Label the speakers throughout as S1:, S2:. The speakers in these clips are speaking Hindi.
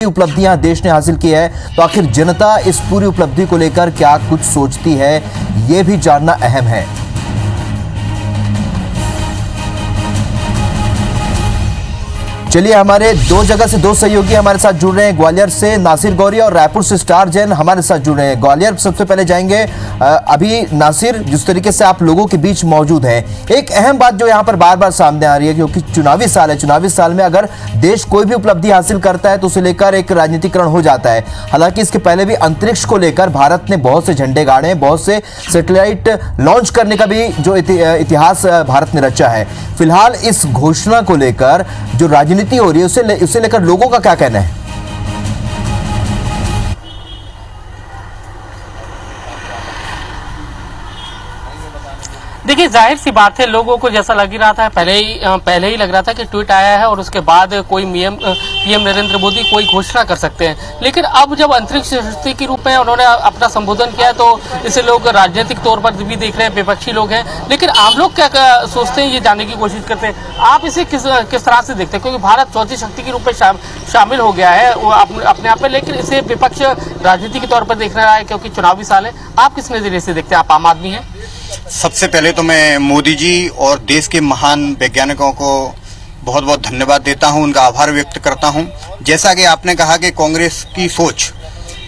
S1: उपलब्धियां देश ने हासिल की है, तो आखिर जनता इस पूरी उपलब्धि को लेकर क्या कुछ सोचती है, यह भी जानना अहम है। चलिए, हमारे दो जगह से दो सहयोगी हमारे साथ जुड़ रहे हैं। ग्वालियर से नासिर गौरी और रायपुर से स्टार जैन हमारे साथ जुड़ रहे हैं। ग्वालियर सबसे पहले जाएंगे। अभी नासिर, जिस तरीके से आप लोगों के बीच मौजूद हैं, एक अहम बात जो यहां पर बार बार सामने आ रही है, क्योंकि चुनावी साल है, चुनावी साल में अगर देश कोई भी उपलब्धि हासिल करता है तो उसे लेकर एक राजनीतिकरण हो जाता है। हालांकि इसके पहले भी अंतरिक्ष को लेकर भारत ने बहुत से झंडे गाड़े हैं, बहुत से सैटेलाइट लॉन्च करने का भी जो इतिहास भारत ने रचा है। फिलहाल इस घोषणा को लेकर जो राजनीति हो रही है, उसे लेकर लोगों का क्या कहना है?
S2: देखिए, जाहिर सी बात है, लोगों को जैसा लग ही रहा था, पहले ही लग रहा था कि ट्वीट आया है और उसके बाद कोई पीएम नरेंद्र मोदी कोई घोषणा कर सकते हैं। लेकिन अब जब अंतरिक्ष शक्ति के रूप में उन्होंने अपना संबोधन किया तो इसे लोग राजनीतिक तौर पर भी देख रहे हैं, विपक्षी लोग हैं। लेकिन आम लोग क्या सोचते हैं, ये जानने की कोशिश करते हैं। आप इसे किस तरह से देखते हैं? क्योंकि भारत चौथी शक्ति के रूप में शामिल हो गया है अपने आप में, लेकिन इसे विपक्ष राजनीति के तौर पर देख रहा है क्योंकि चुनावी साल है। आप किस नजरिए से देखते हैं? आप आम आदमी हैं।
S3: सबसे पहले तो मैं मोदी जी और देश के महान वैज्ञानिकों को बहुत बहुत धन्यवाद देता हूं, उनका आभार व्यक्त करता हूं। जैसा कि आपने कहा कि कांग्रेस की सोच,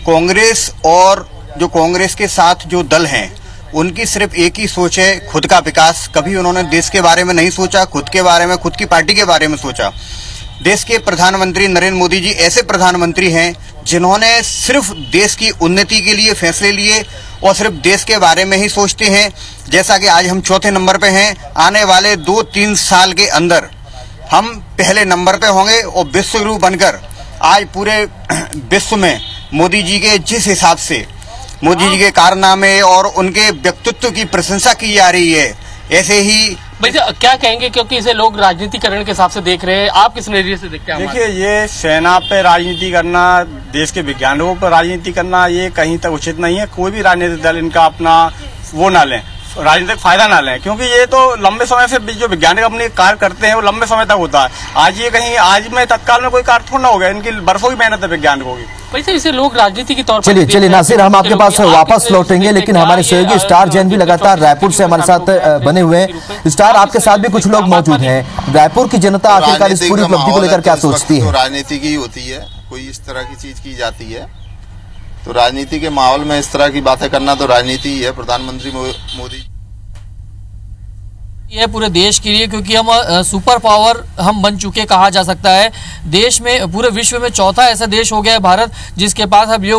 S3: कांग्रेस और जो कांग्रेस के साथ जो दल हैं, उनकी सिर्फ एक ही सोच है, खुद का विकास। कभी उन्होंने देश के बारे में नहीं सोचा, खुद के बारे में, खुद की पार्टी के बारे में सोचा। देश के प्रधानमंत्री नरेंद्र मोदी जी ऐसे प्रधानमंत्री हैं जिन्होंने सिर्फ देश की उन्नति के लिए फैसले लिए और सिर्फ देश के बारे में ही सोचते हैं। जैसा कि आज हम चौथे नंबर पे हैं, आने वाले 2-3 साल के अंदर हम पहले नंबर पे होंगे और विश्व गुरु बनकर आज पूरे विश्व में मोदी जी के जिस हिसाब से मोदी जी के कारनामे और उनके व्यक्तित्व की प्रशंसा की जा रही है, ऐसे ही
S2: भैया क्या कहेंगे? क्योंकि इसे लोग राजनीतिकरण के हिसाब से देख रहे हैं, आप किस नजरिए से देखते हैं?
S4: देखिए, ये सेना पे राजनीति करना, देश के विज्ञानियों पर राजनीति करना, ये कहीं तक उचित नहीं है। कोई भी राजनीतिक दल इनका अपना वो ना लें, राजनीतिक फायदा ना लें, क्योंकि ये तो लंबे समय से जो वैज्ञानिक अपने कार्य करते हैं वो लंबे समय तक होता है। आज ये कहीं आज में तत्काल में कोई कार्य थोड़ा ना हो गया, इनकी बरसों की मेहनत है वैज्ञानिकों की।
S2: वैसे इसे लोग राजनीति के तौर पर
S1: चलिए नासिर, हम आपके पास वापस लौटेंगे, लेकिन हमारे सहयोगी स्टार जैन भी लगातार रायपुर से हमारे साथ बने हुए हैं। स्टार, आपके साथ भी कुछ लोग मौजूद हैं। रायपुर की जनता आखिरकार इस पूरी उपलब्धि को लेकर क्या सोचती है?
S5: राजनीति की होती है, कोई इस तरह की चीज की जाती है तो राजनीति के माहौल में इस तरह की बातें करना तो राजनीति ही है। प्रधानमंत्री मोदी
S6: ये पूरे देश के लिए, क्योंकि हम सुपर पावर हम बन चुके कहा जा सकता है। देश में, पूरे विश्व में चौथा ऐसा देश हो गया है भारत जिसके पास अब ये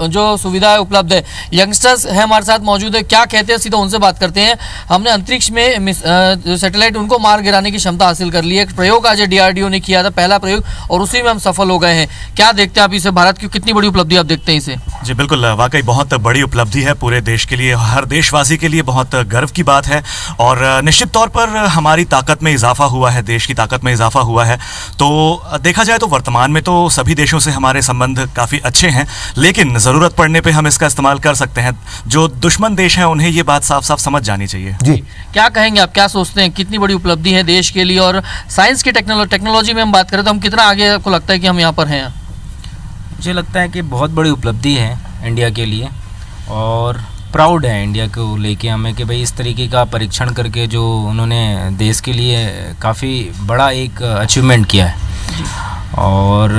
S6: जो सुविधाएं उपलब्ध है। यंगस्टर्स हैं हमारे साथ मौजूद है, क्या कहते हैं, सीधा उनसे बात करते हैं। हमने अंतरिक्ष में सैटेलाइट उनको मार गिराने की क्षमता हासिल कर ली है। एक प्रयोग आज DRDO ने किया था, पहला प्रयोग, और उसी में हम सफल हो गए हैं। क्या देखते हैं आप इसे? भारत की कितनी बड़ी उपलब्धि आप देखते हैं इसे?
S7: जी बिल्कुल, वाकई बहुत बड़ी उपलब्धि है पूरे देश के लिए, हर देशवासी के लिए बहुत गर्व की बात है। और निश्चित तौर पर हमारी ताकत में इजाफा हुआ है, देश की ताकत में इजाफा हुआ है। तो देखा जाए तो वर्तमान में तो सभी देशों से हमारे संबंध काफ़ी अच्छे हैं, लेकिन ज़रूरत पड़ने पे हम इसका इस्तेमाल कर सकते हैं। जो दुश्मन देश हैं उन्हें ये बात साफ साफ समझ जानी चाहिए।
S6: जी, क्या कहेंगे आप? क्या सोचते हैं, कितनी बड़ी उपलब्धि है देश के लिए? और साइंस की टेक्नोलॉजी में हम बात करें तो हम कितना आगे आपको लगता है कि हम यहाँ पर हैं?
S8: मुझे लगता है कि बहुत बड़ी उपलब्धि है इंडिया के लिए और प्राउड है इंडिया को लेके हमें कि भाई इस तरीके का परीक्षण करके जो उन्होंने देश के लिए काफ़ी बड़ा एक अचीवमेंट किया है। और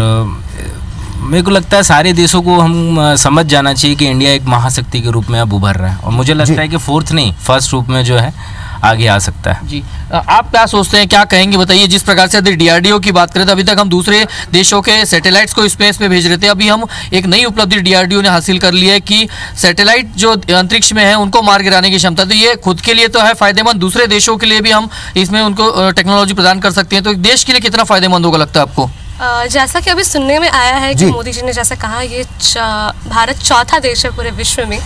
S8: मेरे को लगता है सारे देशों को हम समझ जाना चाहिए कि इंडिया एक महाशक्ति के रूप में अब उभर रहा है, और मुझे लगता है कि फोर्थ नहीं, फर्स्ट रूप में जो है आगे आ सकता है।
S6: जी, आप क्या सोचते हैं, क्या कहेंगे, बताइए। जिस प्रकार से यदि DRDO की बात करें तो अभी तक हम दूसरे देशों के सैटेलाइट्स को स्पेस में भेज रहे थे, अभी हम एक नई उपलब्धि DRDO ने हासिल कर ली है कि सैटेलाइट जो अंतरिक्ष में है उनको मार गिराने की क्षमता। तो ये खुद के लिए तो है फायदेमंद, दूसरे देशों के लिए भी हम इसमें उनको टेक्नोलॉजी प्रदान कर सकते हैं। तो देश के लिए कितना फायदेमंद होगा लगता है आपको?
S9: जैसा कि अभी सुनने में आया है कि मोदी जी ने जैसा कहा, ये भारत चौथा देश है पूरे विश्व में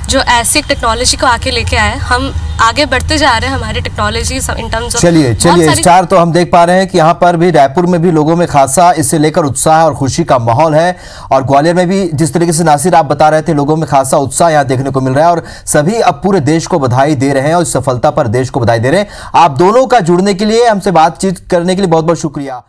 S9: जो ऐसी टेक्नोलॉजी को आके लेके आए। हम आगे बढ़ते जा रहे हैं हमारी टेक्नोलॉजी इन टर्म्स ऑफ।
S1: चलिए स्टार, तो हम देख पा रहे हैं कि यहाँ पर भी रायपुर में भी लोगों में खासा इससे लेकर उत्साह और खुशी का माहौल है, और ग्वालियर में भी जिस तरीके से नासिर आप बता रहे थे, लोगों में खासा उत्साह यहाँ देखने को मिल रहा है, और सभी अब पूरे देश को बधाई दे रहे हैं और इस सफलता पर देश को बधाई दे रहे हैं। आप दोनों का जुड़ने के लिए, हमसे बातचीत करने के लिए बहुत बहुत शुक्रिया।